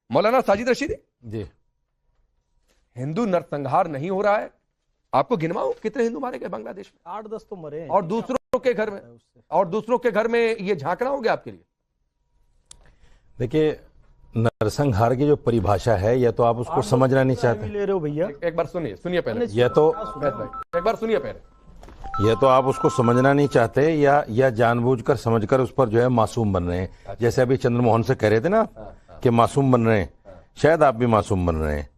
मौलाना साजिद रशीदी जी, हिंदू नरसंहार नहीं हो रहा है? आपको गिनवाऊं कितने हिंदू मारे गए बांग्लादेश में? 8-10 तो मरे हैं। और दूसरों के घर में, और दूसरों के घर में ये झांकना हो गया आपके लिए? देखिए नरसंहार की जो परिभाषा है या तो आप उसको समझना नहीं चाहते, ले रहे हो भैया। एक बार सुनिए पहले, या तो एक बार सुनिए पहले। या तो आप उसको समझना नहीं चाहते या जानबूझकर समझकर उस पर जो है मासूम बन रहे हैं। जैसे अभी चंद्रमोहन से कह रहे थे ना कि मासूम बन रहे हैं, शायद आप भी मासूम बन रहे हैं।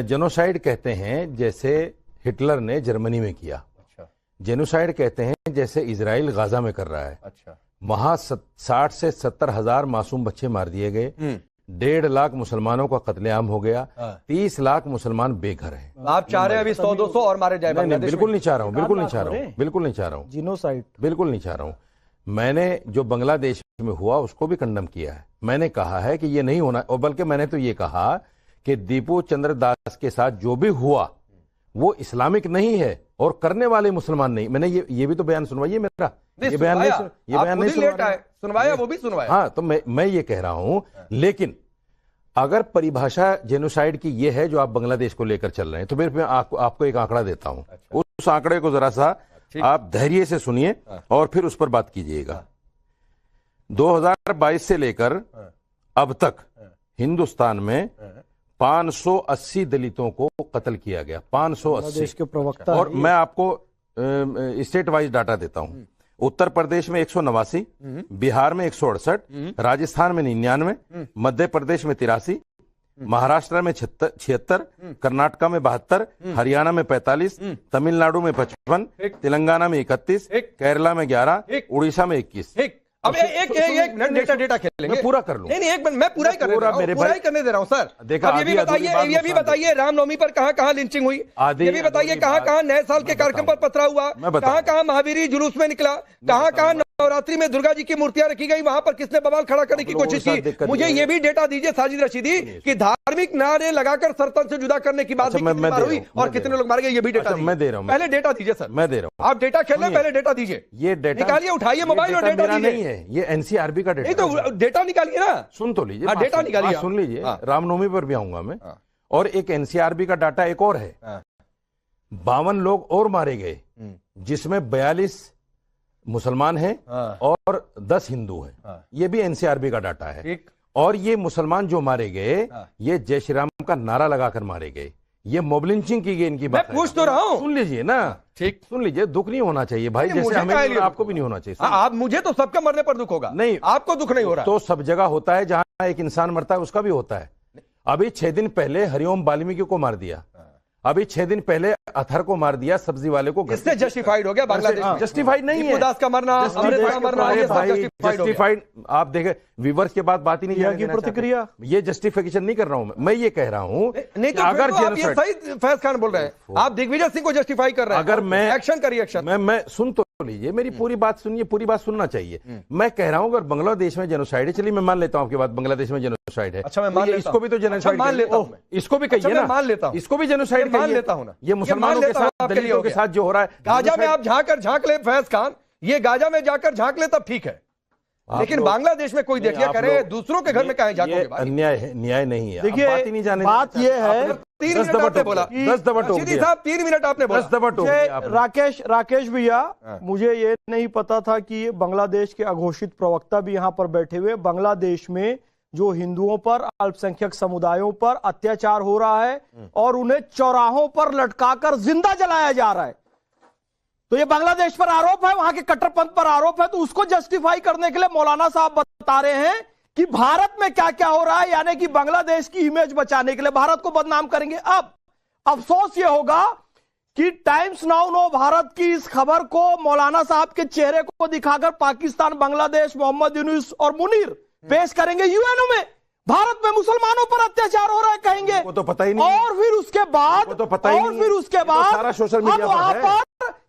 जेनोसाइड कहते हैं जैसे हिटलर ने जर्मनी में किया। अच्छा, जेनोसाइड कहते हैं जैसे इजराइल गाजा में कर रहा है। अच्छा, वहां 60 से 70 हजार मासूम बच्चे मार दिए गए, 1.5 लाख मुसलमानों का कत्लेआम हो गया, 30 लाख मुसलमान बेघर हैं। आप चाह रहे हैं अभी 100-200 और मारे जाए? नहीं, बिल्कुल नहीं चाह रहा हूँ, बिल्कुल नहीं चाह रहा हूँ, बिल्कुल नहीं चाह रहा हूँ, जीनोसाइड बिल्कुल नहीं चाह रहा हूँ। मैंने जो बांग्लादेश में हुआ उसको भी कंडम किया है। मैंने कहा है कि ये नहीं होना, और बल्कि मैंने तो ये कहा कि दीपू चंद्र दास के साथ जो भी हुआ वो इस्लामिक नहीं है और करने वाले मुसलमान नहीं। मैंने ये भी तो बयान सुनवाइए मेरा, ये बयान नहीं सुनवाया, वो भी सुनवाया। हाँ, तो मैं ये कह रहा हूं, लेकिन अगर परिभाषा जेनोसाइड की ये है जो आप बांग्लादेश को लेकर चल रहे हैं, तो फिर मैं आपको एक आंकड़ा देता हूं। उस आंकड़े को जरा सा आप धैर्य से सुनिए और फिर उस पर बात कीजिएगा। 2022 से लेकर अब तक हिंदुस्तान में 580 दलितों को कत्ल किया गया। 580 के प्रवक्ता। और मैं आपको स्टेट वाइज डाटा देता हूं। उत्तर प्रदेश में 189, बिहार में 168, राजस्थान में 99, मध्य प्रदेश में 83, महाराष्ट्र में 76, कर्नाटका में 72, हरियाणा में 45, तमिलनाडु में 55, तेलंगाना में 31, केरला में 11, उड़ीसा में 21। अब एक मिनट डेटा खेलेंगे, मैं पूरा कर लूं। नहीं, एक मिनट मैं पूरा ही करने दे रहा हूं, पूरा ही करने दे रहा हूं सर। देखा, अब ये भी बताइए रामनवमी पर कहां लिंचिंग हुई? ये भी बताइए कहां नए साल के कार्यक्रम पर पथरा हुआ? कहां महावीरी जुलूस में निकला? कहां नवरात्रि में दुर्गा जी की मूर्तियां रखी गई? वहां पर किसने बवाल खड़ा करने की कोशिश की? मुझे ये भी डेटा दीजिए साजिद रशीदी कि धार्मिक नारे लगाकर सरतन से जुदा करने की बात हुई और कितने लोग मारे गए, ये भी डेटा मैं दे रहा हूं। पहले डेटा दीजिए सर, मैं दे रहा हूं। आप डेटा खेल रहे, पहले डेटा दीजिए। ये डेटा निकालिए, उठाइए मोबाइल और डेटा नहीं है, ये एनसीआरबी का डेटा। नहीं तो डेटा निकालिए ना, सुन तो लीजिए, डेटा निकालिए, सुन लीजिए। रामनवमी पर भी आऊंगा मैं। और एक एनसीआरबी का डाटा एक और है, 52 लोग और मारे गए, जिसमें 42 मुसलमान हैं और 10 हिंदू हैं। ये भी एनसीआरबी का डाटा है। और ये मुसलमान जो मारे गए, ये जय श्री राम का नारा लगाकर मारे गए, ये मोब लिंचिंग की गई इनकी बात। मैं पूछ तो रहा हूं, सुन लीजिए ना। ठीक, सुन लीजिए। दुख नहीं होना चाहिए भाई, जैसे हमें आपको भी नहीं होना चाहिए। आप मुझे तो सबके मरने पर दुख होगा, नहीं आपको दुख नहीं हो रहा। तो सब जगह होता है, जहां एक इंसान मरता है उसका भी होता है। अभी 6 दिन पहले हरिओम वाल्मीकि को मार दिया, अभी 6 दिन पहले अथर को मार दिया, सब्जी वाले को। इससे जस्टिफाइड हो गया बांग्लादेश में? जस्टिफाइड नहीं है। उदास का मरना, जस्टिफाइड। आप देखे व्यूअर्स के बाद बात ही नहीं की प्रतिक्रिया। ये जस्टिफिकेशन नहीं कर रहा हूं मैं ये कह रहा हूं नहीं तो अगर आप ये सही फैज खान बोल रहे हैं, आप दिग्विजय सिंह को जस्टिफाई कर रहे हैं। अगर मैं एक्शन करिए, एक्शन। मैं सुन तो लीजिए, मेरी पूरी बात सुनिए, पूरी बात सुनना चाहिए। मैं कह रहा हूं अगर बांग्लादेश में जेनोसाइड है, चलिए मैं मान लेता हूं आपकी बात, बांग्लादेश में जेनोसाइड है। अच्छा, मैं मान लेता हूं। इसको भी तो जेनोसाइड मान लेता हूं, इसको भी कहिए ना, मान लेता हूं, इसको भी जेनोसाइड मान लेता हूं ना। ये मुसलमानों के साथ, दलितों के साथ जो हो रहा है, गाजा में आप झांक ले फैज खान, ये गाजा में जाकर झांक ले तब ठीक है, लेकिन बांग्लादेश में कोई देखिए करे, दूसरों के घर में कहें झांकोगे? अन्याय है, न्याय नहीं है। देखिए बात ये है, 3 मिनट आपने बोला, 10 दफा टोक दिया साहब, 3 मिनट आपने बोला, 10 दफा टोक दिया। राकेश भैया, मुझे ये नहीं पता था कि बांग्लादेश के अघोषित प्रवक्ता भी यहाँ पर बैठे हुए। बांग्लादेश में जो हिंदुओं पर, अल्पसंख्यक समुदायों पर अत्याचार हो रहा है और उन्हें चौराहों पर लटकाकर जिंदा जलाया जा रहा है, तो ये बांग्लादेश पर आरोप है, वहां के कट्टरपंथ पर आरोप है। तो उसको जस्टिफाई करने के लिए मौलाना साहब बता रहे हैं कि भारत में क्या क्या हो रहा है, यानी कि बांग्लादेश की इमेज बचाने के लिए भारत को बदनाम करेंगे। अब अफसोस यह होगा कि टाइम्स नाउ नो भारत की इस खबर को मौलाना साहब के चेहरे को दिखाकर पाकिस्तान, बांग्लादेश, मोहम्मद यूनुस और मुनीर पेश करेंगे यूएनओ में। भारत में मुसलमानों पर अत्याचार हो रहा है कहेंगे, वो तो पता ही नहीं। और फिर उसके बाद सारा सोशल मीडिया पर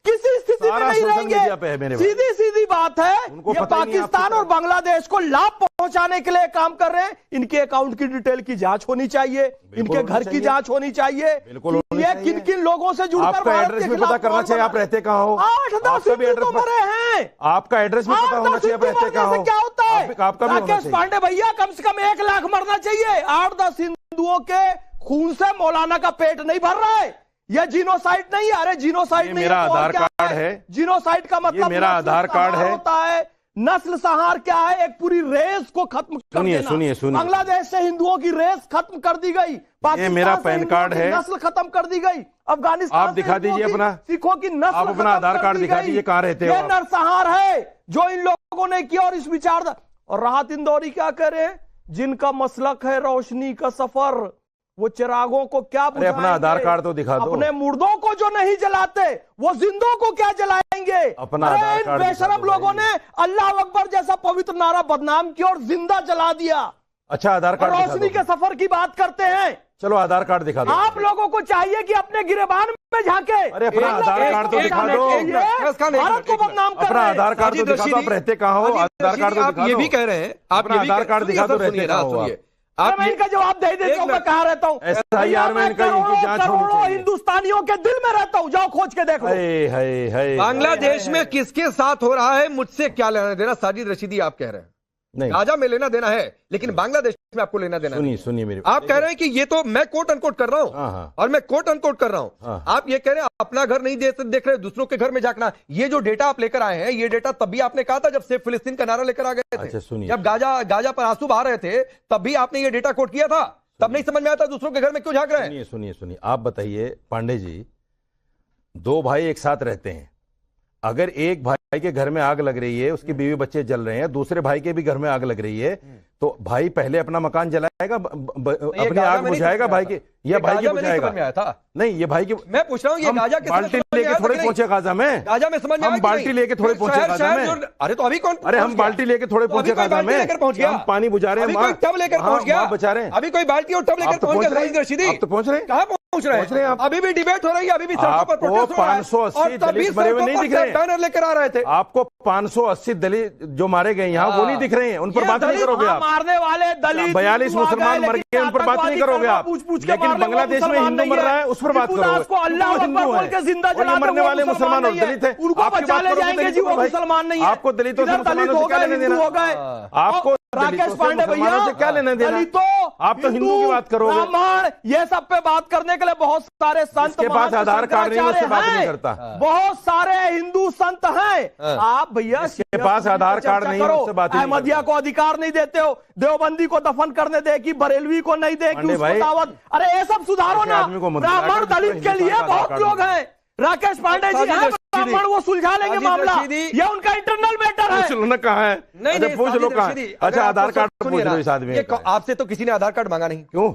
किसी स्थिति में नहीं रहेंगे। सीधी बात है, ये पाकिस्तान और बांग्लादेश को लाभ पहुंचाने के लिए काम कर रहे हैं। इनके अकाउंट की डिटेल की जांच होनी चाहिए, इनके घर की जांच होनी चाहिए, बिल्कुल ये किन किन लोगों से जुड़कर आपका एड्रेस भी पता करना चाहिए, आप रहते कहाँ हो। 8-10 हिंदू तो मरे हैं, आपका एड्रेस भी पता होना चाहिए, आप रहते कहाँ हो। क्या होता है आपका भी होना राकेश चाहिए। पांडे भैया, कम से कम 1 लाख मरना चाहिए। 8-10 हिंदुओं के खून से मौलाना का पेट नहीं भर रहा है। यह जीनोसाइड नहीं है। अरे जीनोसाइड नहीं, मेरा आधार कार्ड है। जीनोसाइड का मतलब मेरा आधार कार्ड है होता है। नस्ल संहार क्या है? एक पूरी रेस को खत्म कर देना। सुनिए। बांग्लादेश से हिंदुओं की रेस खत्म कर दी गई, पाकिस्तान मेरा से पैन हिंदुओं कार्ड की है। नस्ल खत्म कर दी गई, अफगानिस्तान आप दिखा दीजिए अपना, सिखों की नस्ल आप अपना आधार कार्ड दिखा दीजिए, कहाँ रहते हो ये आप? नरसंहार है जो इन लोगों ने किया। और इस विचार और राहत इंदौरी क्या करे, जिनका मसलक है रोशनी का सफर, वो चिरागों को क्या अरे अपना आधार कार्ड तो दिखा दो। अपने मुर्दों को जो नहीं जलाते वो जिंदों को क्या जलाएंगे। अपना आधार कार्ड दिखा बेशरम दो लोगों भाई। ने अल्लाह अकबर जैसा पवित्र नारा बदनाम किया और जिंदा जला दिया। अच्छा आधार कार्ड दिखा रोशनी दो। के सफर की बात करते हैं। चलो आधार कार्ड दिखा दो। आप लोगों को चाहिए कि अपने गिरेबान में झांके। अरे अपना आधार कार्ड तो दिखा दो। भारत को बदनाम कर अपना रहे हैं। आधार कार्ड तो दिखा दो, आप रहते कहाँ हो, आधार कार्ड तो आप दिखा ये दो। भी कह रहे हैं, आप अपना ये भी आधार कह- कार्ड दिखा दो, सुनिए, रहते सुनिए, कहाँ हो सुनिए। आप मैं इनका जवाब दे देता हूं, मैं कहाँ रहता हूं। SIR में इनका इनकी जांच होनी करोड़ों चाहिए। हिंदुस्तानियों के दिल में रहता हूं, जाओ खोज के देख लो। है बांग्लादेश में किसके साथ हो रहा है, मुझसे क्या लेना देना। साजिद रशीदी आप कह रहे हैं नहीं, गाजा में लेना देना है, लेकिन बांग्लादेश में आपको लेना देना नहीं। सुनिए मेरी आप कह रहे हैं कि ये तो मैं कोट अनकोट कर रहा हाँ, हूं हाँ। और मैं कोट अनकोट कर रहा हूं। हाँ। आप ये कह रहे हैं अपना घर नहीं देख रहे, दूसरों के घर में झांकना। ये जो डेटा आप लेकर आए हैं, ये डेटा तब भी आपने कहा था जब से फिलिस्तीन का नारा लेकर आ गए थे। अच्छा, सुनिए। जब गाजा पर आंसू बहा रहे थे, तब भी आपने ये डेटा कोट किया था। तब नहीं समझ में आता दूसरों के घर में क्यों झांक रहे हैं। सुनिए आप बताइए पांडे जी, 2 भाई एक साथ रहते हैं, अगर एक भाई के घर में आग लग रही है, उसकी बीवी बच्चे जल रहे हैं, दूसरे भाई के भी घर में आग लग रही है, तो भाई पहले अपना मकान जलाएगा, अपनी आग बुझाएगा भाई की, या भाई की बुझाएगा? नहीं, ये भाई की। मैं पूछ रहा हूँ, ये गाजा बाल्टी लेके थोड़े पहुंचे गाजा में। गाजा में समझ में हम बाल्टी लेके थोड़े पहुंचे गाजा में। अरे तो अभी कौन? अरे हम बाल्टी लेके थोड़े पहुंचे गाजा में, हम पानी बुझा रहे हैं, कोई टब लेकर पहुंच गया, बचा रहे हैं। अभी कोई बाल्टी और टब लेकर पहुंच गया। साजिद रशीदी आप तो पहुंच रहे हैं, कहाँ पहुंच रहे हैं आप? अभी भी डिबेट हो रही है, अभी भी सड़कों पर प्रोटेस्ट हो रहा है। 580 दलित मरे हुए नहीं दिख रहे हैं। बैनर लेकर आ रहे थे। आपको 580 दलित जो मारे गए यहाँ, वो नहीं दिख रहे हैं, उन पर बात नहीं करोगे आप। मारने वाले दलित 42 मुसलमान मर गए, उन पर बात नहीं करोगे आप। लेकिन बांग्लादेश में हिंदू मर रहा है, उस पर बात करोगे। अल्लाह अकबर बोल के जिंदा जलाते, मरने वाले मुसलमान और दलित है, उनको बचा ले जाएंगे जी, वो मुसलमान नहीं है। आपको दलितों से मुसलमानों से क्या लेना देना? हो गए आपको राकेश पांडे भैया से क्या लेना देना? आप तो हिंदू की बात करोगे। ब्राह्मण ये सब पे बात करने के लिए बहुत सारे संत के पास आधार कार्ड नहीं, उससे बात नहीं करता। बहुत सारे हिंदू संत हैं। आप भैया के पास आधार कार्ड नहीं, उससे बात नहीं। अहमदिया को अधिकार नहीं देते हो, देवबंदी को दफन करने दे कि बरेलवी को नहीं दे कि उसको दावत। अरे ये सब सुधारो ना। ब्राह्मण दलित के लिए बहुत लोग हैं। राकेश पांडे जी हैं ब्राह्मण, वो सुलझा लेंगे मामला। ये उनका इंटरनल मैटर है। पूछ लो ना कहाँ है, नहीं, पूछ लो कहाँ है। अच्छा आधार कार्ड पूछ लो इस आदमी। आपसे तो किसी ने आधार कार्ड मांगा नहीं, क्यों?